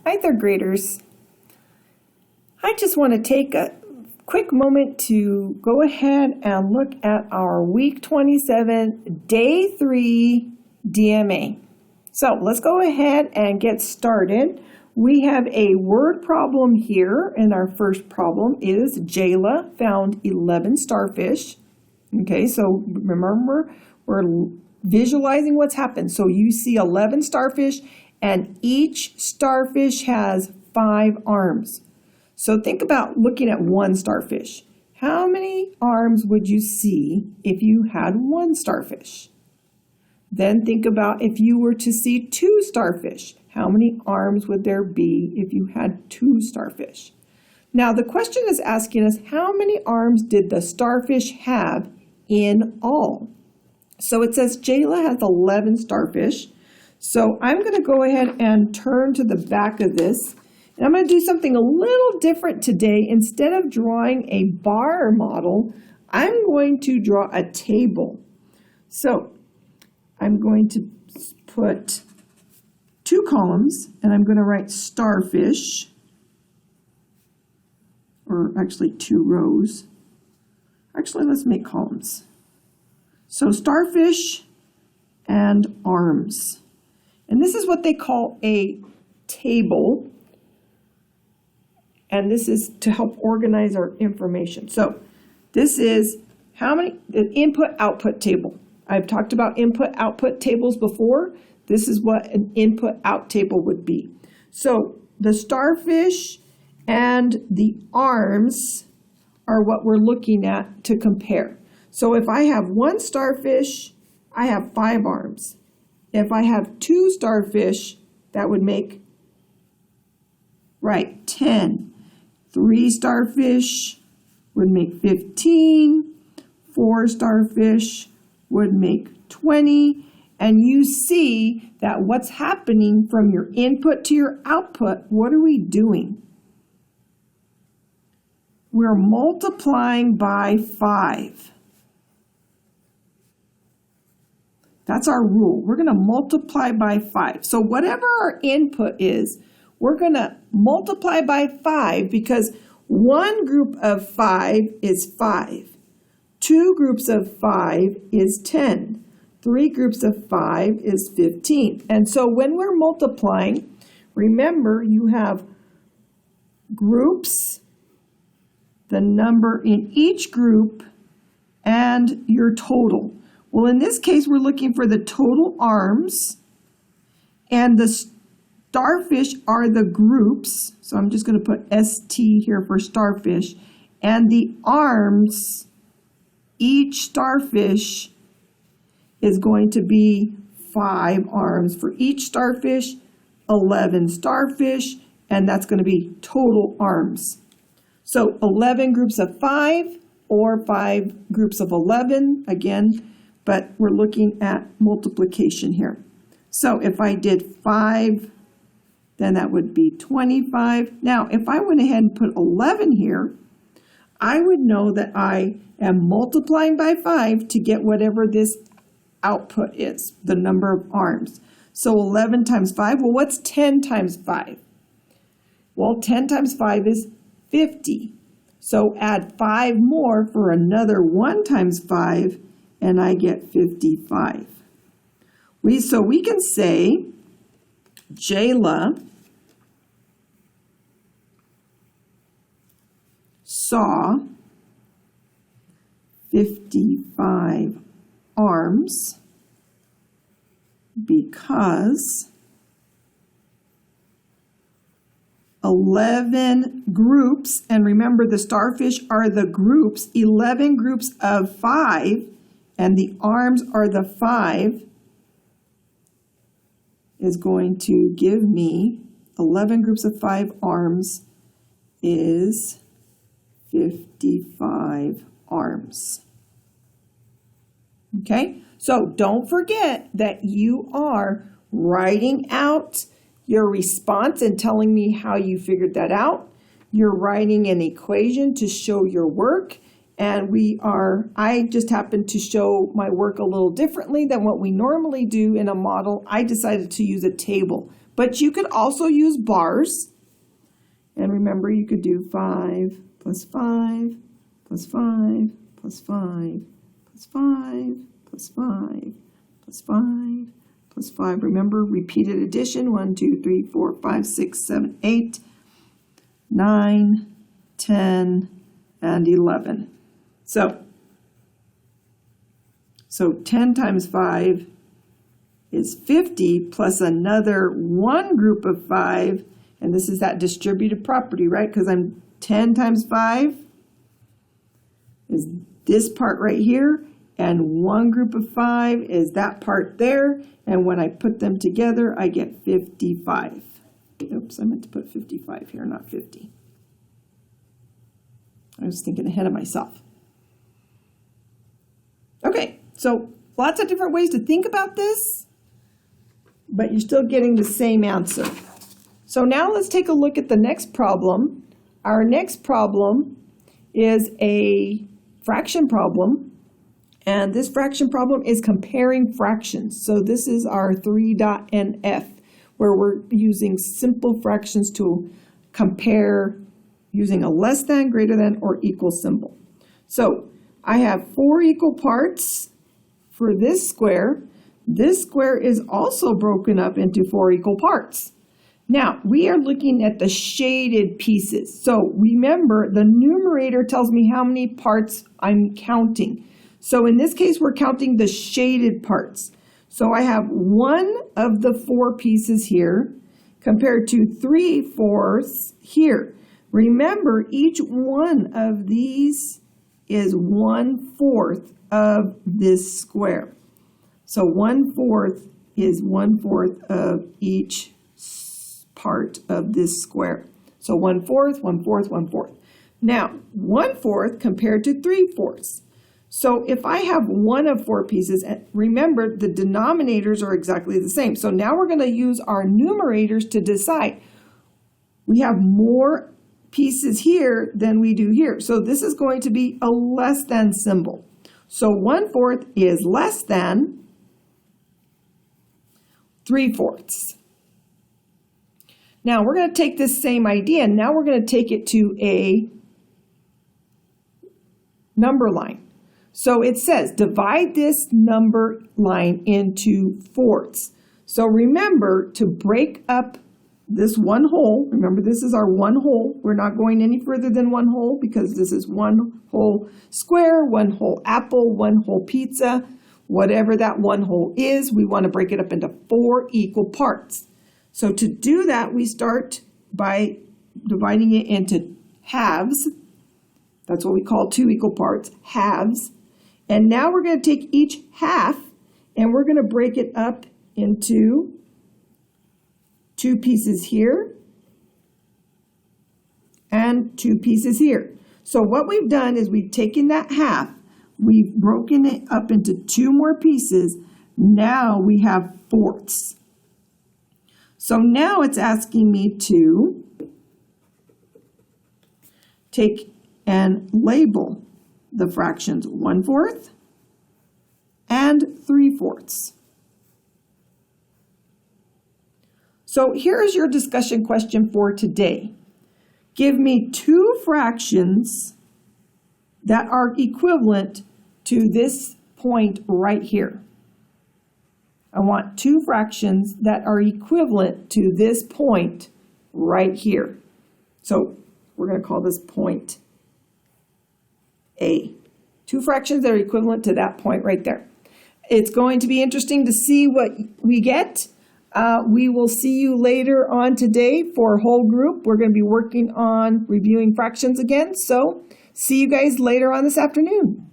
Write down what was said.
Hi, third graders. I just want to take a quick moment to go ahead and look at our week 27, day 3 DMA. So let's go ahead and get started. We have a word problem here, and our first problem is Jayla found 11 starfish. Okay, so remember, we're visualizing what's happened. So you see 11 starfish, and each starfish has 5 arms. So think about looking at one starfish. How many arms would you see if you had one starfish? Then think about if you were to see 2 starfish. How many arms would there be if you had 2 starfish? Now the question is asking us, how many arms did the starfish have in all? So it says Jayla has 11 starfish. So I'm going to go ahead and turn to the back of this. And I'm going to do something a little different today. Instead of drawing a bar model, I'm going to draw a table. So I'm going to put 2 columns, and I'm going to write starfish, or actually 2 rows. Actually, let's make columns. So starfish and arms. And this is what they call a table. And this is to help organize our information. So this is the input-output table. I've talked about input-output tables before. This is what an input-out table would be. So the starfish and the arms are what we're looking at to compare. So if I have 1 starfish, I have 5 arms. If I have 2 starfish, that would make, 10. 3 starfish would make 15. 4 starfish would make 20. And you see that what's happening from your input to your output, what are we doing? We're multiplying by 5. That's our rule. We're going to multiply by 5. So whatever our input is, we're going to multiply by 5 because 1 group of 5 is 5. 2 groups of 5 is 10. 3 groups of 5 is 15. And so when we're multiplying, remember you have groups, the number in each group, and your total. Well, in this case, we're looking for the total arms, and the starfish are the groups. So I'm just going to put ST here for starfish. And the arms, each starfish is going to be 5 arms. For each starfish, 11 starfish, and that's going to be total arms. So 11 groups of 5 or 5 groups of 11, again, but we're looking at multiplication here. So if I did 5, then that would be 25. Now, if I went ahead and put 11 here, I would know that I am multiplying by 5 to get whatever this output is, the number of arms. So 11 times 5, well, what's 10 times 5? Well, 10 times 5 is 50. So add 5 more for another 1 times 5, and I get 55. So we can say Jayla saw 55 arms because 11 groups, and remember the starfish are the groups, 11 groups of 5, and the arms are the 5, is going to give me 11 groups of 5 arms is 55 arms. Okay, so don't forget that you are writing out your response and telling me how you figured that out. You're writing an equation to show your work, and I just happened to show my work a little differently than what we normally do in a model. I decided to use a table, But you could also use bars. And remember, you could do 5 plus 5 plus 5 plus 5 plus 5 plus 5 plus 5 plus 5. Remember, repeated addition, 1, 2, 3, 4, 5, 6, 7, 8, 9, 10, and 11. So 10 times 5 is 50 plus another one group of 5, and this is that distributive property, right? Because I'm 10 times 5 is this part right here, and one group of 5 is that part there, and when I put them together, I get 55. Oops, I meant to put 55 here, not 50. I was thinking ahead of myself. Okay, so lots of different ways to think about this, but you're still getting the same answer. So now let's take a look at the next problem. Our next problem is a fraction problem, and this fraction problem is comparing fractions. So this is our 3.NF, where we're using simple fractions to compare using a less than, greater than, or equal symbol. So I have 4 equal parts for this square. This square is also broken up into 4 equal parts. Now, we are looking at the shaded pieces. So remember, the numerator tells me how many parts I'm counting. So in this case, we're counting the shaded parts. So I have 1 of the 4 pieces here compared to 3/4 here. Remember, each one of these is 1/4 of this square. So 1/4 is 1/4 of each part of this square. So 1/4, 1/4, 1/4. Now, 1/4 compared to 3/4. So if I have 1 of 4 pieces, and remember the denominators are exactly the same. So now we're going to use our numerators to decide. We have more pieces here than we do here. So this is going to be a less than symbol. So 1/4 is less than 3/4. Now we're going to take this same idea and now we're going to take it to a number line. So it says divide this number line into fourths. So remember to break up this one whole. Remember, this is our one whole. We're not going any further than one whole because this is one whole square, one whole apple, one whole pizza. Whatever that one whole is, we want to break it up into 4 equal parts. So to do that, we start by dividing it into halves. That's what we call 2 equal parts, halves. And now we're going to take each half and we're going to break it up into 2 pieces here and 2 pieces here. So what we've done is we've taken that half, we've broken it up into 2 more pieces. Now we have fourths. So now it's asking me to take and label the fractions 1/4 and 3/4. So here is your discussion question for today. Give me 2 fractions that are equivalent to this point right here. I want 2 fractions that are equivalent to this point right here. So we're going to call this point A. 2 fractions that are equivalent to that point right there. It's going to be interesting to see what we get. We will see you later on today for whole group. We're going to be working on reviewing fractions again. So see you guys later on this afternoon.